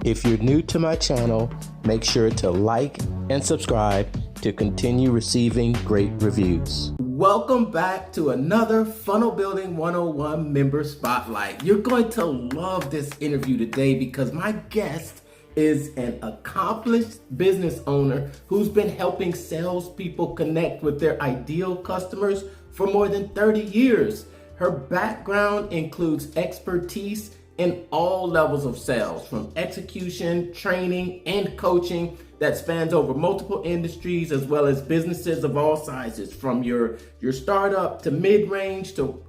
If you're new to my channel, make sure to like and subscribe to continue receiving great reviews. Welcome back to another Funnel Building 101 Member Spotlight. You're going to love this interview today because my guest is an accomplished business owner who's been helping salespeople connect with their ideal customers for more than 30 years. Her background includes expertise in all levels of sales, from execution, training, and coaching that spans over multiple industries, as well as businesses of all sizes, from your startup to mid-range to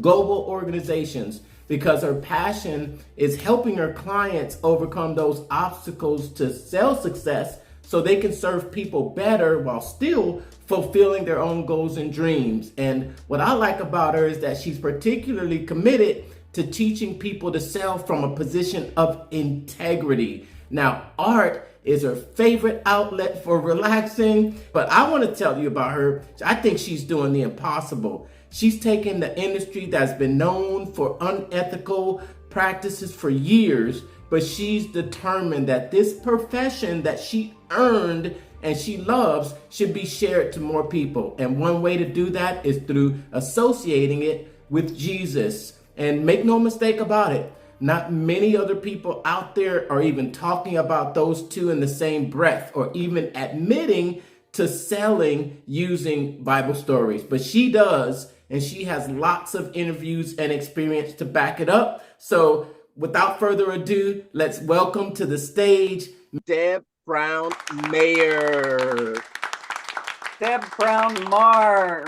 global organizations, because her passion is helping her clients overcome those obstacles to sales success so they can serve people better while still fulfilling their own goals and dreams. And what I like about her is that she's particularly committed to teaching people to sell from a position of integrity. Now, art is her favorite outlet for relaxing, but I want to tell you about her. I think she's doing the impossible. She's taken the industry that's been known for unethical practices for years, but she's determined that this profession that she earned and she loves should be shared to more people. And one way to do that is through associating it with Jesus. And make no mistake about it, not many other people out there are even talking about those two in the same breath or even admitting to selling using Bible stories. But she does, and she has lots of interviews and experience to back it up. So without further ado, let's welcome to the stage Deb Brown Maher. Deb Brown Maher.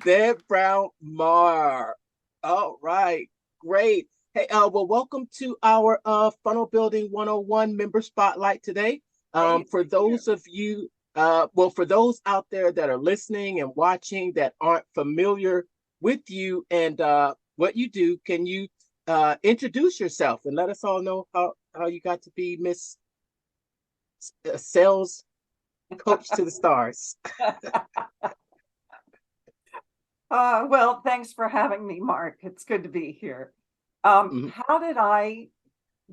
Deb Brown Maher. All right, great. Hey, well, welcome to our Funnel Building 101 Member Spotlight today. For those of you, for those out there that are listening and watching that aren't familiar with you and what you do, can you introduce yourself and let us all know how you got to be Miss Sales Coach to the Stars? Well, thanks for having me, Mark. It's good to be here. How did I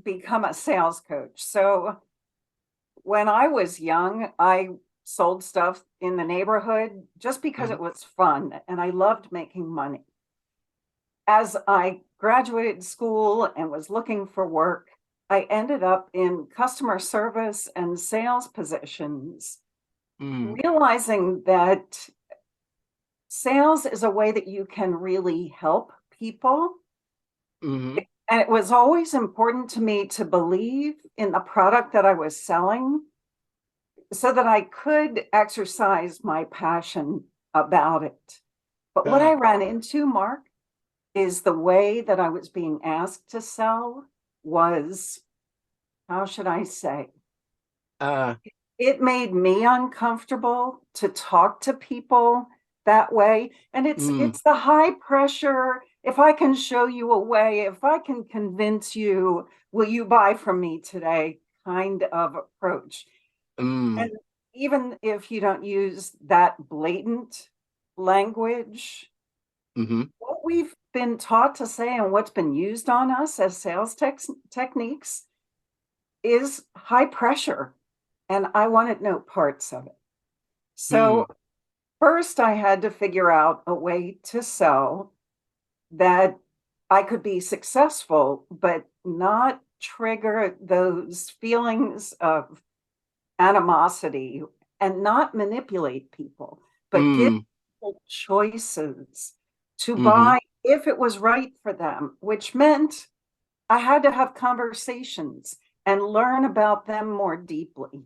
become a sales coach? So when I was young, I sold stuff in the neighborhood just because it was fun and I loved making money. As I graduated school and was looking for work, I ended up in customer service and sales positions, realizing that sales is a way that you can really help people. And it was always important to me to believe in the product that I was selling so that I could exercise my passion about it. But what I ran into, Mark, is the way that I was being asked to sell was, how should I say? It made me uncomfortable to talk to people that way. And it's the high pressure. If I can show you a way, if I can convince you, will you buy from me today kind of approach. And even if you don't use that blatant language, what we've been taught to say and what's been used on us as sales techniques is high pressure. And I wanted no parts of it. So first, I had to figure out a way to sell that I could be successful, but not trigger those feelings of animosity and not manipulate people, but give people choices to buy if it was right for them, which meant I had to have conversations and learn about them more deeply.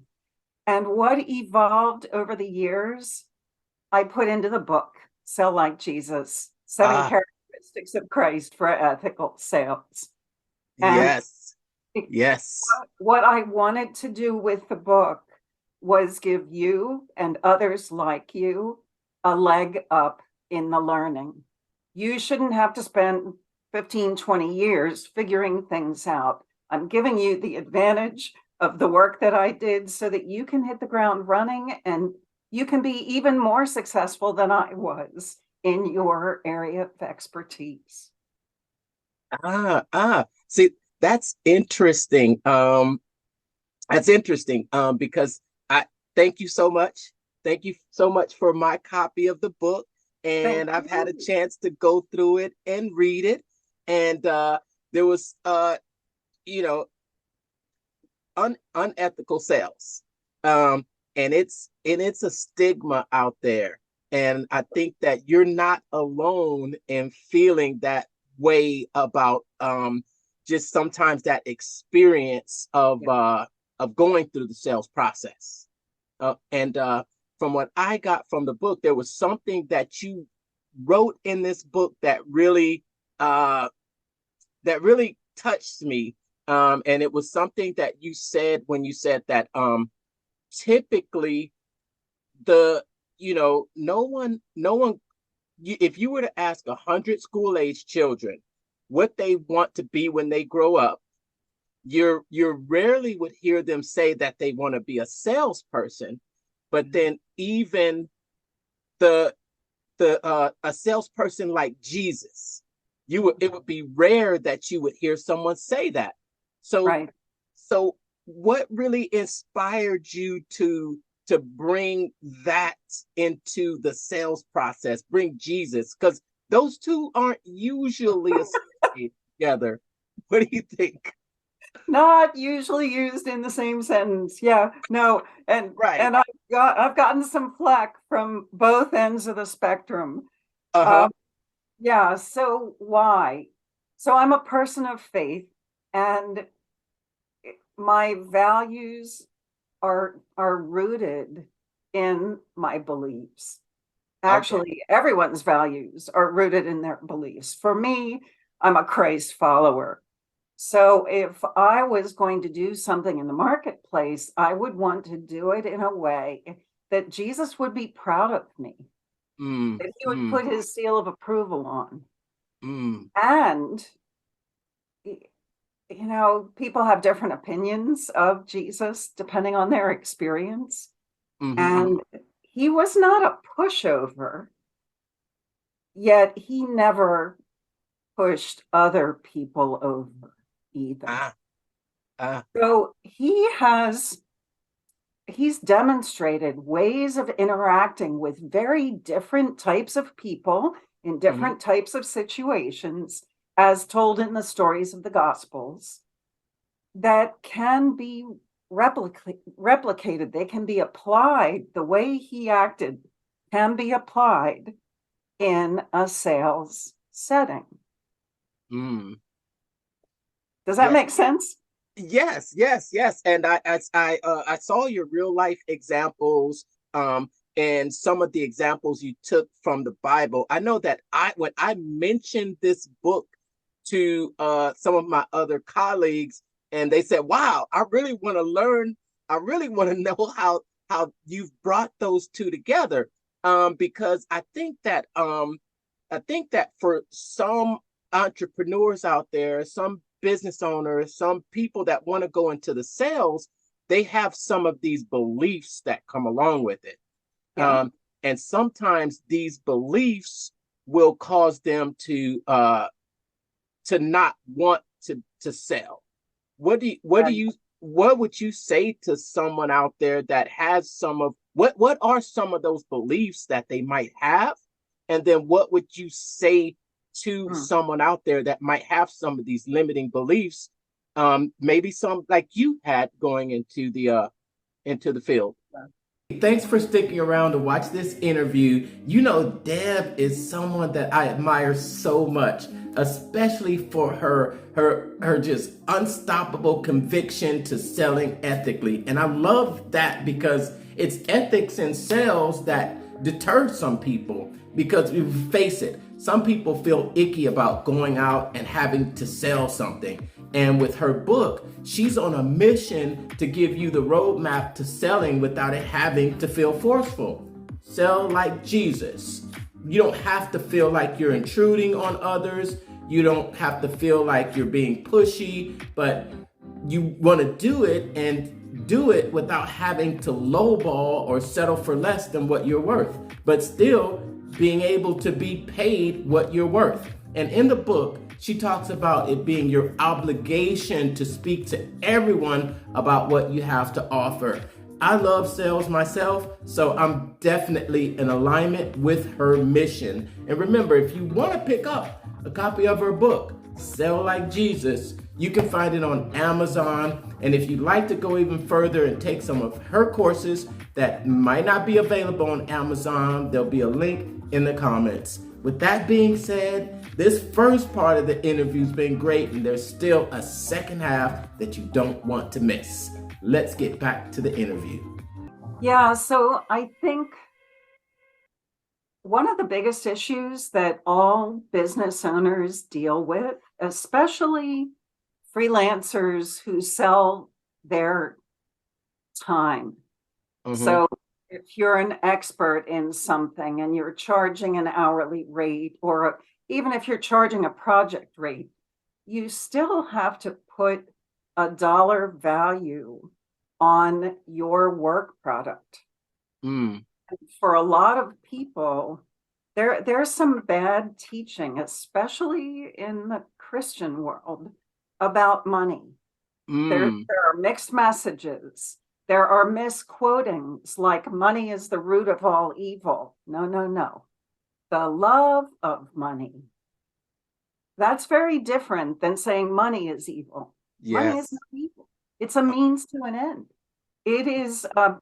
And what evolved over the years, I put into the book, Sell Like Jesus, 7 Characteristics of Christ for Ethical Sales. And yes. What I wanted to do with the book was give you and others like you a leg up in the learning. You shouldn't have to spend 15, 20 years figuring things out. I'm giving you the advantage of the work that I did so that you can hit the ground running and you can be even more successful than I was in your area of expertise. See, That's interesting. Because I thank you so much. Thank you so much for my copy of the book. Thank And I've had a you. chance to go through it and read it. And there was, you know, unethical sales. And it's a stigma out there. And I think that you're not alone in feeling that way about just sometimes that experience of going through the sales process. And From what I got from the book, there was something that you wrote in this book that really touched me. And it was something that you said when you said that typically no one, if you were to ask 100 school age children what they want to be when they grow up, you rarely would hear them say that they want to be a salesperson. But then even a salesperson like Jesus, it would be rare that you would hear someone say that. So Right. so what really inspired you to bring that into the sales process, bring Jesus? Because those two aren't usually associated together. What do you think? Not usually used in the same sentence. Yeah, no, Right. and I've gotten some flack from both ends of the spectrum. Uh-huh. Um, yeah, so why? So I'm a person of faith, and my values are rooted in my beliefs. Okay. Actually, everyone's values are rooted in their beliefs. For me, I'm a Christ follower. So if I was going to do something in the marketplace, I would want to do it in a way that Jesus would be proud of me, Mm, that he would mm, put his seal of approval on. mm. And, people have different opinions of Jesus depending on their experience. Mm-hmm. And he was not a pushover, yet he never pushed other people over either. Ah, ah. So he's demonstrated ways of interacting with very different types of people in Mm-hmm. different types of situations, as told in the stories of the Gospels, that can be replicated. They can be applied. The way he acted can be applied in a sales setting. Mm. Does that Yeah. make sense? Yes, yes, yes. And I saw your real life examples, and some of the examples you took from the Bible. I know that when I mentioned this book to some of my other colleagues, and they said, "Wow, I really want to learn. I really want to know how you've brought those two together." Because I think that for some entrepreneurs out there, some business owners, some people that want to go into the sales, they have some of these beliefs that come along with it. Yeah. And sometimes these beliefs will cause them to not want to sell. What would you say to someone out there that has what are some of those beliefs that they might have? And then what would you say to Mm. someone out there that might have some of these limiting beliefs? Maybe some like you had going into the field. Thanks for sticking around to watch this interview. Deb is someone that I admire so much, especially for her just unstoppable conviction to selling ethically. And I love that because it's ethics in sales that deter some people, because we face it. Some people feel icky about going out and having to sell something. And with her book, she's on a mission to give you the roadmap to selling without it having to feel forceful. Sell like Jesus. You don't have to feel like you're intruding on others. You don't have to feel like you're being pushy, but you want to do it and do it without having to lowball or settle for less than what you're worth, but still being able to be paid what you're worth. And in the book, she talks about it being your obligation to speak to everyone about what you have to offer. I love sales myself, so I'm definitely in alignment with her mission. And remember, if you want to pick up a copy of her book, Sell Like Jesus, you can find it on Amazon. And if you'd like to go even further and take some of her courses that might not be available on Amazon, there'll be a link in the comments. With that being said, this first part of the interview's been great, and there's still a second half that you don't want to miss. Let's get back to the interview. Yeah, so I think one of the biggest issues that all business owners deal with, especially freelancers who sell their time. So if you're an expert in something and you're charging an hourly rate, or even if you're charging a project rate, you still have to put a dollar value on your work product. For a lot of people, there's some bad teaching, especially in the Christian world, about money. There are mixed messages. There are misquotings like money is the root of all evil. No, no, no. The love of money. That's very different than saying money is evil. Yes. Money is not evil. It's a means to an end. It is a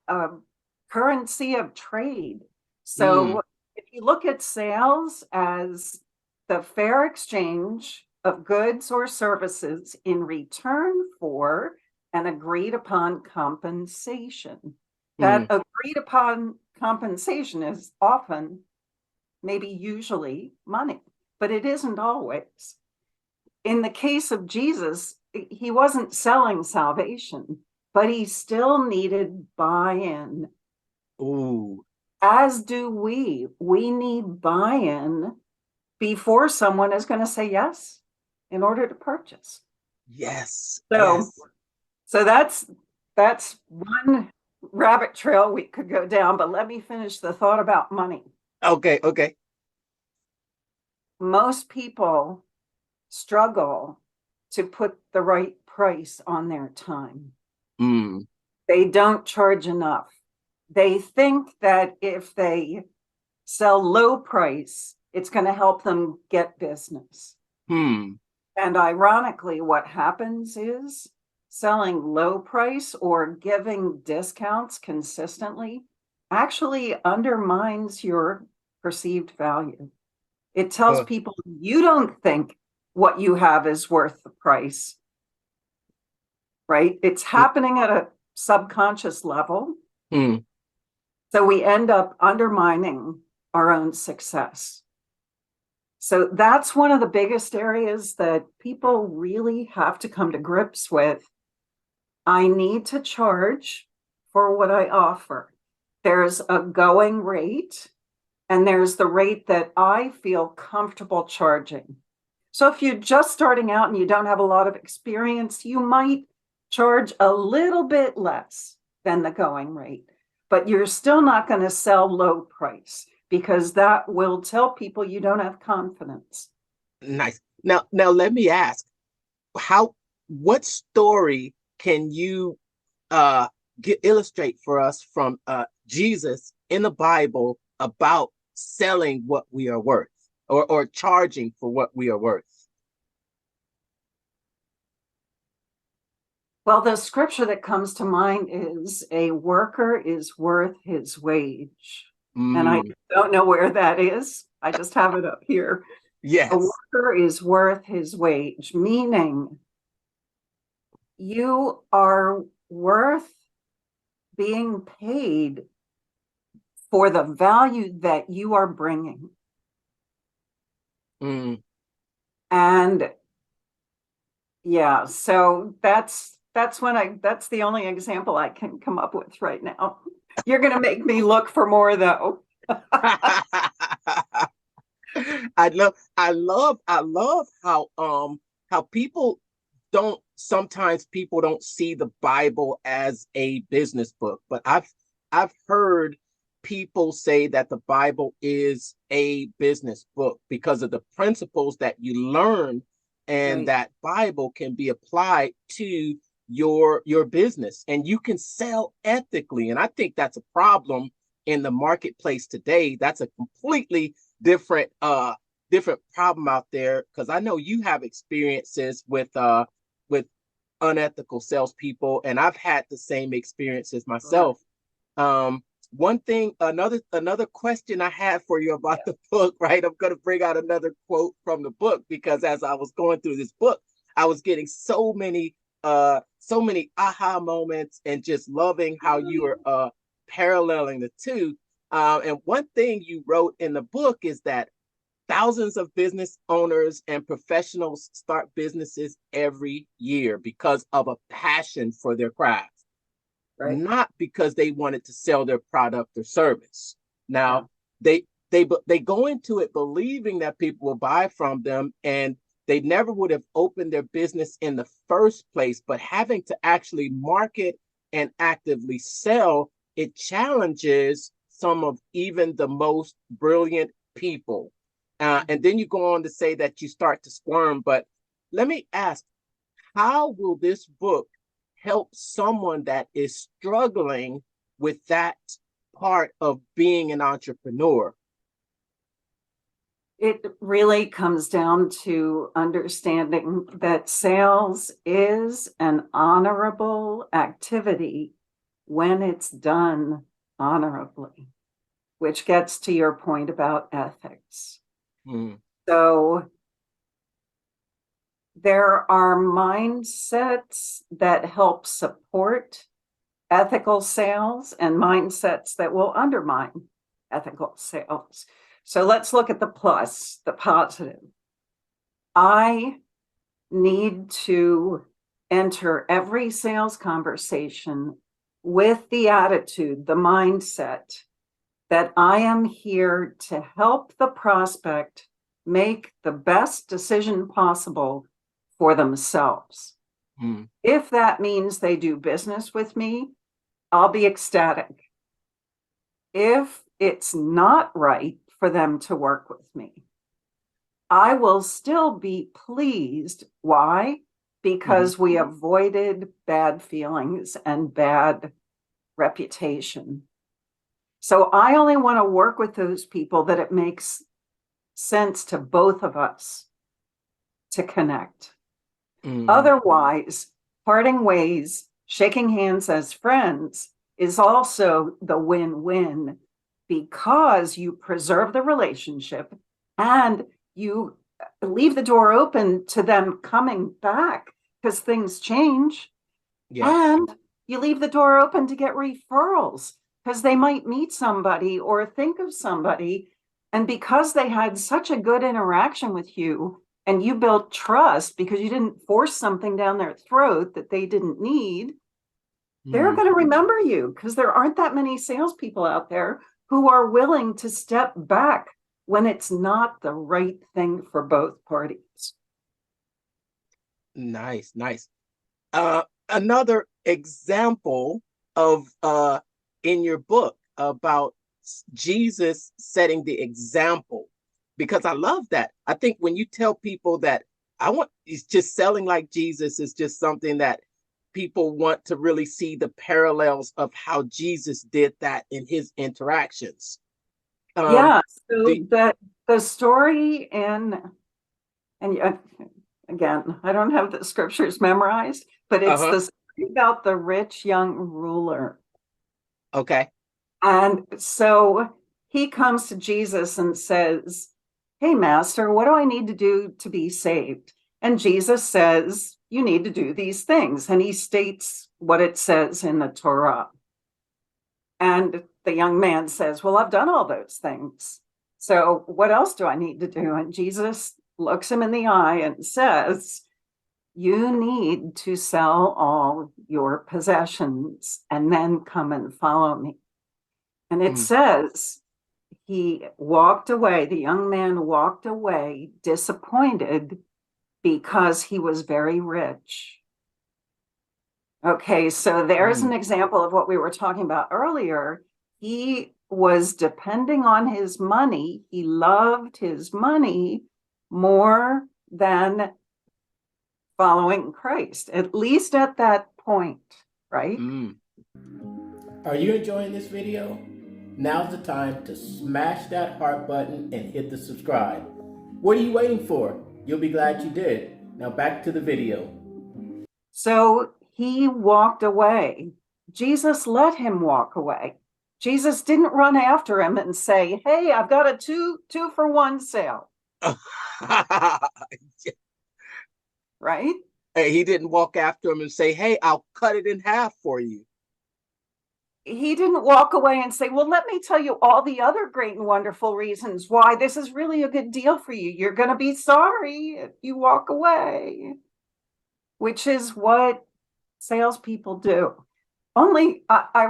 currency of trade. So if you look at sales as the fair exchange of goods or services in return for an agreed upon compensation, that agreed upon compensation is often, maybe usually, money, but it isn't always. In the case of Jesus, he wasn't selling salvation, but he still needed buy-in. As do we. We need buy-in before someone is going to say yes in order to purchase. Yes. So that's one rabbit trail we could go down, but let me finish the thought about money. Okay. Most people struggle to put the right price on their time. They don't charge enough. They think that if they sell low price, it's going to help them get business. And ironically, what happens is selling low price or giving discounts consistently actually undermines your perceived value. It tells people you don't think what you have is worth the price, right? It's happening at a subconscious level. So we end up undermining our own success. So that's one of the biggest areas that people really have to come to grips with. I need to charge for what I offer. There's a going rate, and there's the rate that I feel comfortable charging. So if you're just starting out and you don't have a lot of experience, you might charge a little bit less than the going rate, but you're still not going to sell low price because that will tell people you don't have confidence. Nice. Now let me ask, what story can you illustrate for us from Jesus in the Bible about selling what we are worth, or charging for what we are worth? Well, the scripture that comes to mind is a worker is worth his wage. And I don't know where that is. I just have it up here. Yes. A worker is worth his wage, meaning you are worth being paid for the value that you are bringing. And yeah, so that's the only example I can come up with right now. You're going to make me look for more, though. I love how people sometimes don't see the Bible as a business book, but I've heard people say that the Bible is a business book because of the principles that you learn, and Right. that Bible can be applied to your business, and you can sell ethically. And I think that's a problem in the marketplace today. That's a completely different problem out there, because I know you have experiences with unethical salespeople, and I've had the same experiences myself. One thing, another question I had for you about the book, right? I'm going to bring out another quote from the book, because as I was going through this book, I was getting so many aha moments, and just loving how you are paralleling the two. And one thing you wrote in the book is that thousands of business owners and professionals start businesses every year because of a passion for their craft, Right. not because they wanted to sell their product or service. Now, they go into it believing that people will buy from them, and they never would have opened their business in the first place. But having to actually market and actively sell, it challenges some of even the most brilliant people. And then you go on to say that you start to squirm. But let me ask, how will this book help someone that is struggling with that part of being an entrepreneur? It really comes down to understanding that sales is an honorable activity when it's done honorably, which gets to your point about ethics. So there are mindsets that help support ethical sales and mindsets that will undermine ethical sales. So let's look at the plus, the positive. I need to enter every sales conversation with the attitude, the mindset that I am here to help the prospect make the best decision possible for themselves. If that means they do business with me, I'll be ecstatic. If it's not right for them to work with me, I will still be pleased. Why? Because we avoided bad feelings and bad reputation. So I only want to work with those people that it makes sense to both of us to connect. Otherwise, parting ways, shaking hands as friends is also the win-win, because you preserve the relationship and you leave the door open to them coming back because things change. And you leave the door open to get referrals because they might meet somebody or think of somebody. And because they had such a good interaction with you and you built trust because you didn't force something down their throat that they didn't need, they're going to remember you, because there aren't that many salespeople out there who are willing to step back when it's not the right thing for both parties. Nice. Another example of in your book about Jesus setting the example, because I love that. I think when you tell people that it's just selling like Jesus is just something that people want to really see the parallels of how Jesus did that in his interactions. So the story and again, I don't have the scriptures memorized, but it's the story about the rich young ruler. Okay. And so he comes to Jesus and says, "Hey, Master, what do I need to do to be saved?" And Jesus says, "You need to do these things." And he states what it says in the Torah. And the young man says, "Well, I've done all those things. So what else do I need to do?" And Jesus looks him in the eye and says, "You need to sell all your possessions and then come and follow me." And it says he walked away, the young man walked away disappointed because he was very rich. Okay, so there's an example of what we were talking about earlier. He was depending on his money. He loved his money more than following Christ, at least at that point, right? Are you enjoying this video? Now's the time to smash that heart button and hit the subscribe. What are you waiting for? You'll be glad you did. Now back to the video. So he walked away. Jesus let him walk away. Jesus didn't run after him and say, hey, I've got a two for one sale. Right? He didn't walk after him and say, hey, I'll cut it in half for you. He didn't walk away and say, well, let me tell you all the other great and wonderful reasons why this is really a good deal for you. You're going to be sorry if you walk away, which is what salespeople do. Only I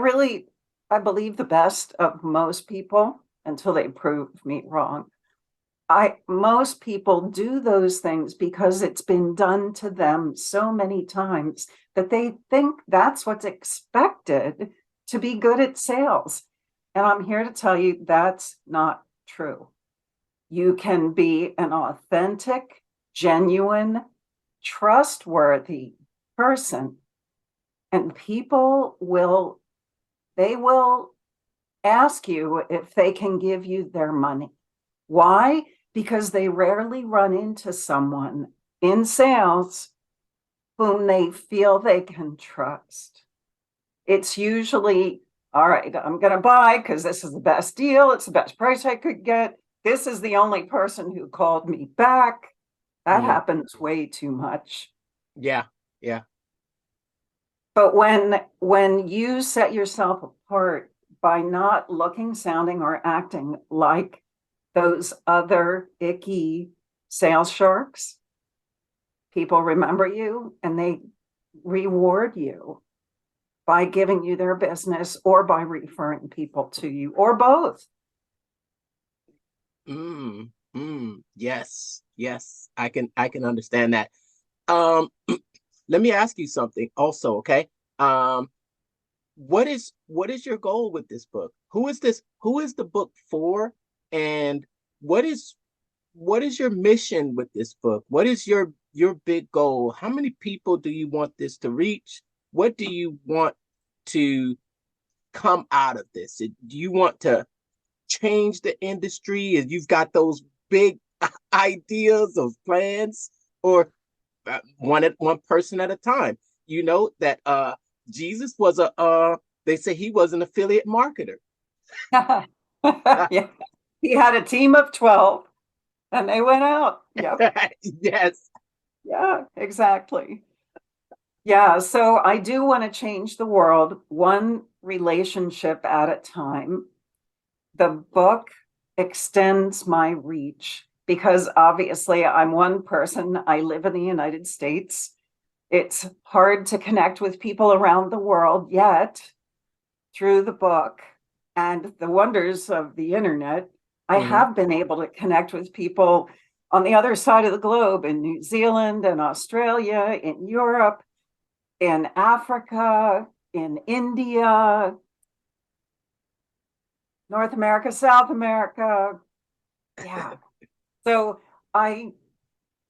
believe the best of most people until they prove me wrong. Most people do those things because it's been done to them so many times that they think that's what's expected to be good at sales. And I'm here to tell you that's not true. You can be an authentic, genuine, trustworthy person, and people will ask you if they can give you their money. Why? Because they rarely run into someone in sales whom they feel they can trust. It's usually, all right, I'm going to buy because this is the best deal. It's the best price I could get. This is the only person who called me back. That happens way too much. Yeah. But when you set yourself apart by not looking, sounding, or acting like those other icky sales sharks, people remember you and they reward you by giving you their business or by referring people to you, or both. Yes. I can understand that. Let me ask you something also, okay? What is your goal with this book? Who is the book for? And what is your mission with this book? What is your big goal? How many people do you want this to reach? What do you want to come out of this? Do you want to change the industry and you've got those big ideas, those plans, or one person at a time? You know that Jesus was they say he was an affiliate marketer. Yeah. He had a team of 12 and they went out. Yep. Yes. Yeah, exactly. Yeah, so I do want to change the world one relationship at a time. The book extends my reach because obviously I'm one person. I live in the United States. It's hard to connect with people around the world, yet through the book and the wonders of the internet, I have been able to connect with people on the other side of the globe, in New Zealand and Australia, in Europe, in Africa, in India, North America, South America. Yeah. So I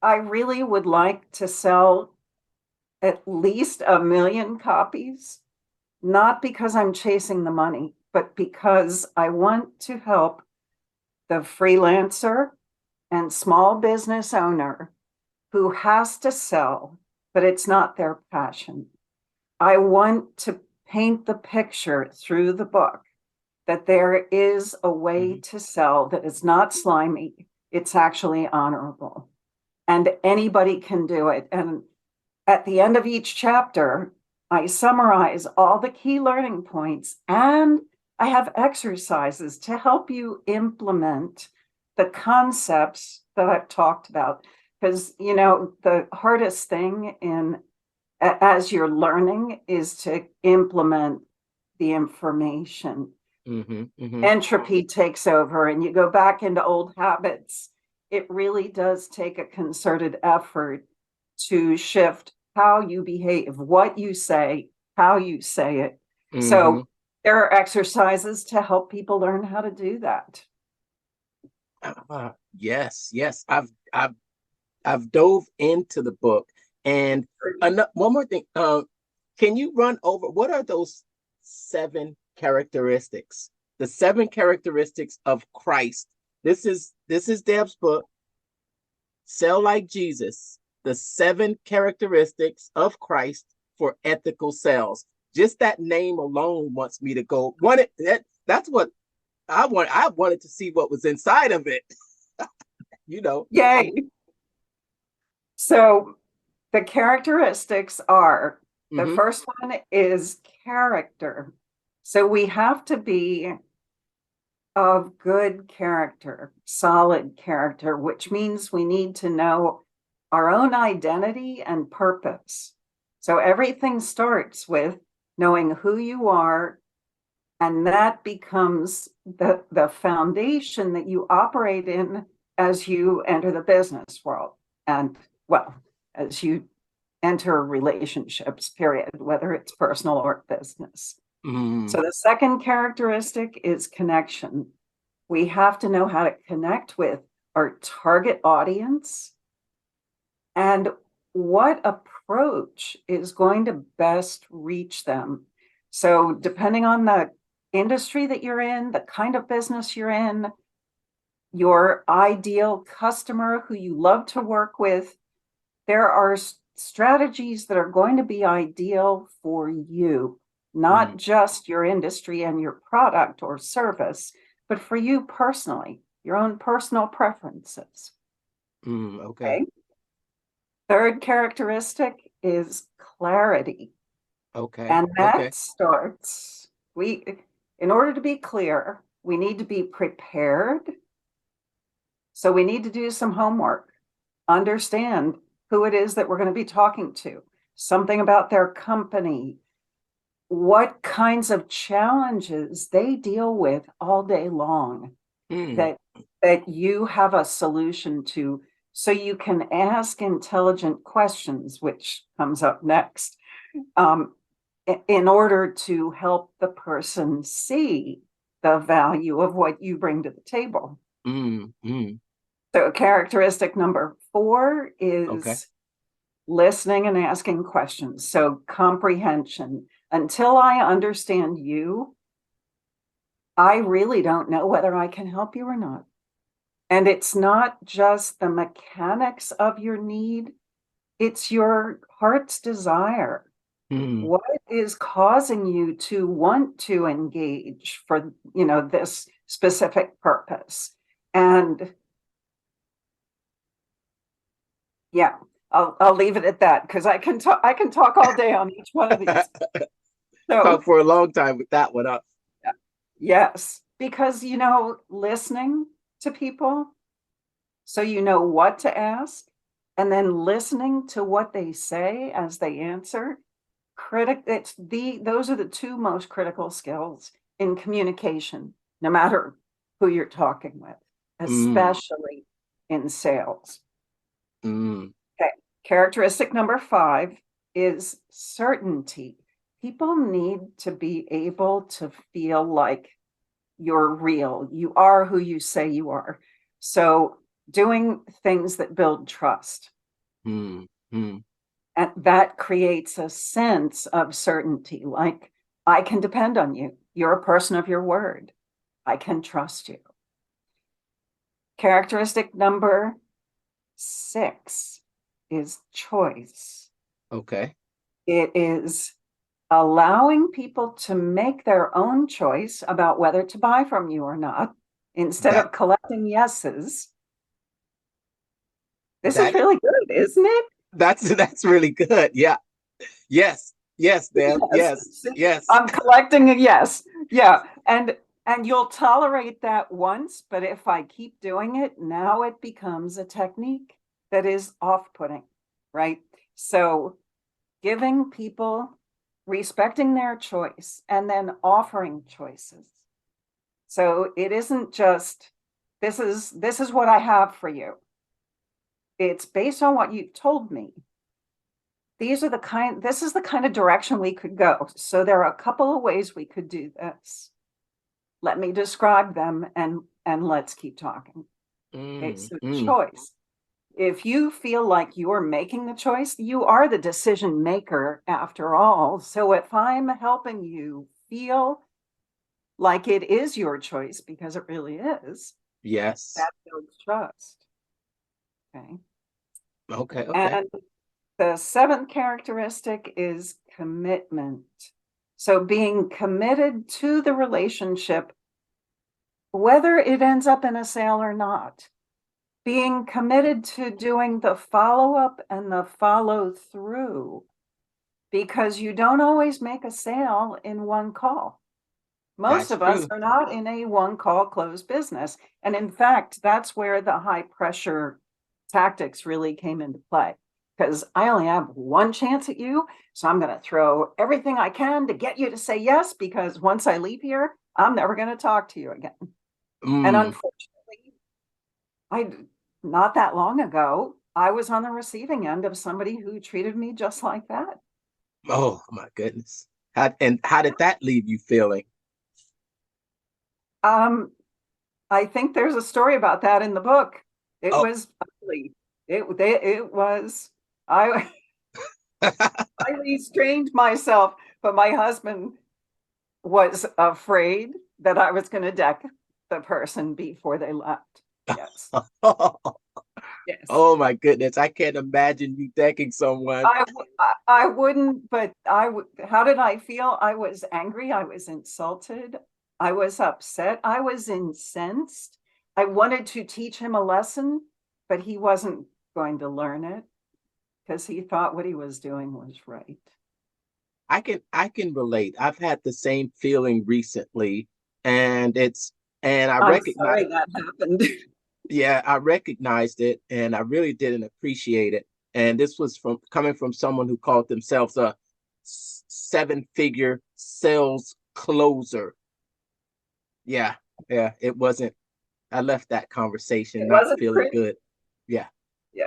really would like to sell at least 1 million copies, not because I'm chasing the money, but because I want to help the freelancer and small business owner who has to sell, but it's not their passion. I want to paint the picture through the book that there is a way to sell that is not slimy. It's actually honorable, and anybody can do it. And at the end of each chapter, I summarize all the key learning points, and I have exercises to help you implement the concepts that I've talked about. Because, you know, the hardest thing as you're learning is to implement the information. Entropy takes over and you go back into old habits. It really does take a concerted effort to shift how you behave, what you say, how you say it. So There are exercises to help people learn how to do that. Yes, yes. I've dove into the book. And one more thing. Can you run over what are those 7 characteristics? The 7 characteristics of Christ. This is Deb's book. Sell Like Jesus. The 7 characteristics of Christ for ethical sales. Just that name alone wants me to go. That's what I want. I wanted to see what was inside of it. Yay. So the characteristics are, the first one is character. So we have to be of good character, solid character, which means we need to know our own identity and purpose. So everything starts with knowing who you are, and that becomes the foundation that you operate in as you enter the business world. And well, as you enter relationships, period, whether it's personal or business. So the second characteristic is connection. We have to know how to connect with our target audience and what approach is going to best reach them. So depending on the industry that you're in, the kind of business you're in, your ideal customer who you love to work with, there are strategies that are going to be ideal for you, not just your industry and your product or service, but for you personally, your own personal preferences. Okay. Third characteristic is clarity. Okay. And that starts, in order to be clear, we need to be prepared. So we need to do some homework, understand who it is that we're going to be talking to, something about their company, what kinds of challenges they deal with all day long that you have a solution to, so you can ask intelligent questions, which comes up next, in order to help the person see the value of what you bring to the table. So characteristic number 4 is listening and asking questions. So comprehension. Until I understand you, I really don't know whether I can help you or not. And it's not just the mechanics of your need, it's your heart's desire. What is causing you to want to engage for, this specific purpose? And yeah, I'll leave it at that, because I can talk all day on each one of these. So, talk for a long time with that one up. Yes, because listening to people, so you know what to ask, and then listening to what they say as they answer. Those are the 2 most critical skills in communication, no matter who you're talking with, especially in sales. Okay. Characteristic number 5 is certainty. People need to be able to feel like you're real. You are who you say you are. So doing things that build trust. And that creates a sense of certainty, like, I can depend on you. You're a person of your word. I can trust you. Characteristic number 6 is choice. Okay. It is allowing people to make their own choice about whether to buy from you or not, instead of collecting yeses. This is really good, isn't it? That's really good. Yeah. Yes, Deb. Yes. I'm collecting a yes. Yeah. And you'll tolerate that once, but if I keep doing it, now it becomes a technique that is off-putting, right? So giving people, respecting their choice, and then offering choices. So it isn't just, this is what I have for you. It's based on what you've told me. this is the kind of direction we could go. So there are a couple of ways we could do this. Let me describe them and let's keep talking. Okay, so choice. If you feel like you're making the choice, you are the decision maker after all. So if I'm helping you feel like it is your choice, because it really is, Yes. that builds trust. Okay. Okay. And the seventh characteristic is commitment. So being committed to the relationship, whether it ends up in a sale or not. Being committed to doing the follow-up and the follow-through, because you don't always make a sale in one call. Most That's of us true. are not in a one-call closed business. And in fact, that's where the high-pressure tactics really came into play, because I only have one chance at you. So I'm going to throw everything I can to get you to say yes, because once I leave here, I'm never going to talk to you again. And unfortunately, not that long ago, I was on the receiving end of somebody who treated me just like that. Oh my goodness. How did that leave you feeling? I think there's a story about that in the book. It Oh. was ugly. It was, I restrained myself, but my husband was afraid that I was going to deck the person before they left. Yes. Yes. Oh my goodness. I can't imagine you decking someone. I wouldn't, but how did I feel? I was angry. I was insulted. I was upset. I was incensed. I wanted to teach him a lesson, but he wasn't going to learn it because he thought what he was doing was right. I can relate. I've had the same feeling recently, and I I'm recognize sorry that happened. Yeah, I recognized it and I really didn't appreciate it. And this was coming from someone who called themselves a seven-figure sales closer. Yeah, it wasn't. I left that conversation It not wasn't feeling pretty. good. Yeah. Yeah.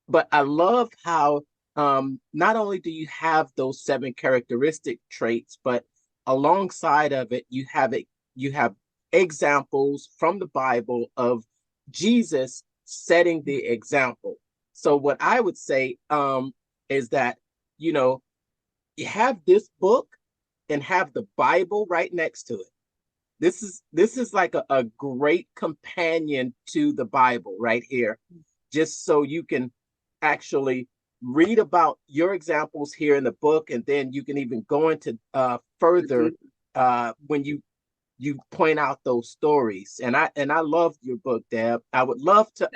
But I love how not only do you have those seven characteristic traits, but alongside of it, you have examples from the Bible of Jesus setting the example. So what I would say is that, you have this book and have the Bible right next to it. This is like a great companion to the Bible right here, just so you can actually read about your examples here in the book, and then you can even go into further when you point out those stories. And I loved your book, Deb. I would love to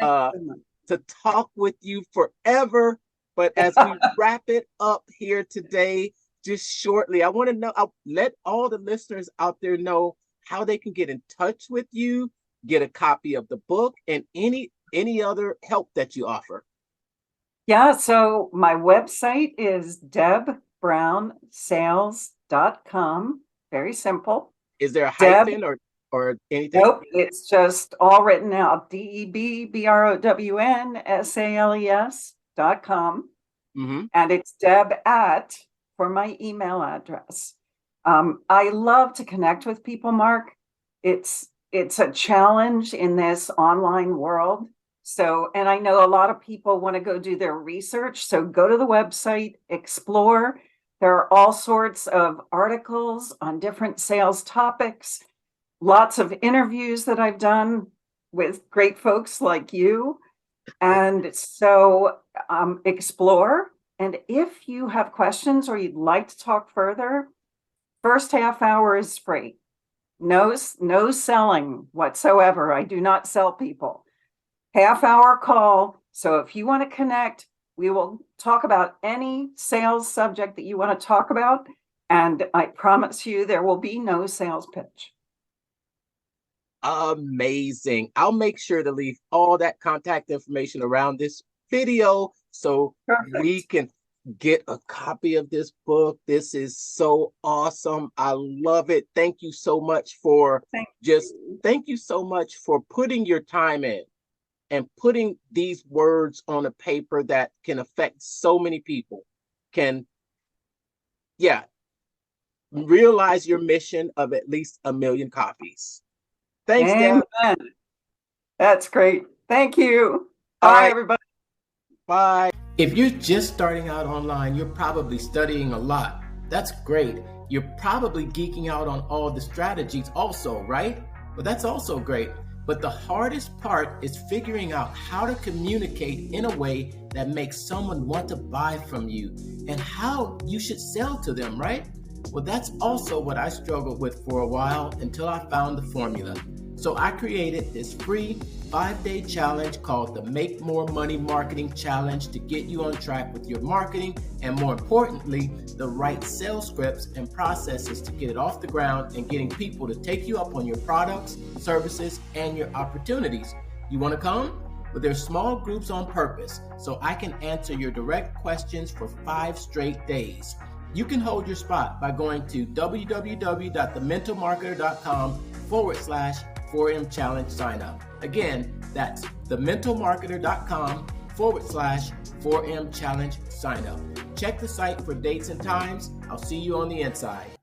talk with you forever, but as we wrap it up here today, just shortly, I want to know, I'll let all the listeners out there know how they can get in touch with you, get a copy of the book, and any other help that you offer. Yeah, so my website is debbrown.sales.com. Very simple. Is there a hyphen or anything? Nope, it's just all written out. DEBBROWNSALES.com. Mm-hmm. And it's Deb for my email address. I love to connect with people, Mark. It's a challenge in this online world. So, and I know a lot of people want to go do their research. So go to the website, explore. There are all sorts of articles on different sales topics, lots of interviews that I've done with great folks like you. And so explore. And if you have questions or you'd like to talk further, first half hour is free. No selling whatsoever. I do not sell people. Half-hour call. So if you want to connect, we will talk about any sales subject that you want to talk about. And I promise you there will be no sales pitch. Amazing. I'll make sure to leave all that contact information around this video so we can get a copy of this book. This is so awesome. I love it. Thank you so much for thank you so much for putting your time in. and putting these words on a paper that can affect so many people can, yeah, realize your mission of at least 1 million copies. Thanks, Amen. Deb. That's great. Thank you. All Bye, right. everybody. Bye. If you're just starting out online, you're probably studying a lot. That's great. You're probably geeking out on all the strategies also, right? Well, that's also great. But the hardest part is figuring out how to communicate in a way that makes someone want to buy from you and how you should sell to them, right? Well, that's also what I struggled with for a while until I found the formula. So I created this free 5-day challenge called the Make More Money Marketing Challenge to get you on track with your marketing and, more importantly, the right sales scripts and processes to get it off the ground and getting people to take you up on your products, services, and your opportunities. You want to come? Well, there's small groups on purpose so I can answer your direct questions for 5 straight days. You can hold your spot by going to www.thementalmarketer.com/4M challenge sign up. Again, that's thementalmarketer.com/4M challenge sign up. Check the site for dates and times. I'll see you on the inside.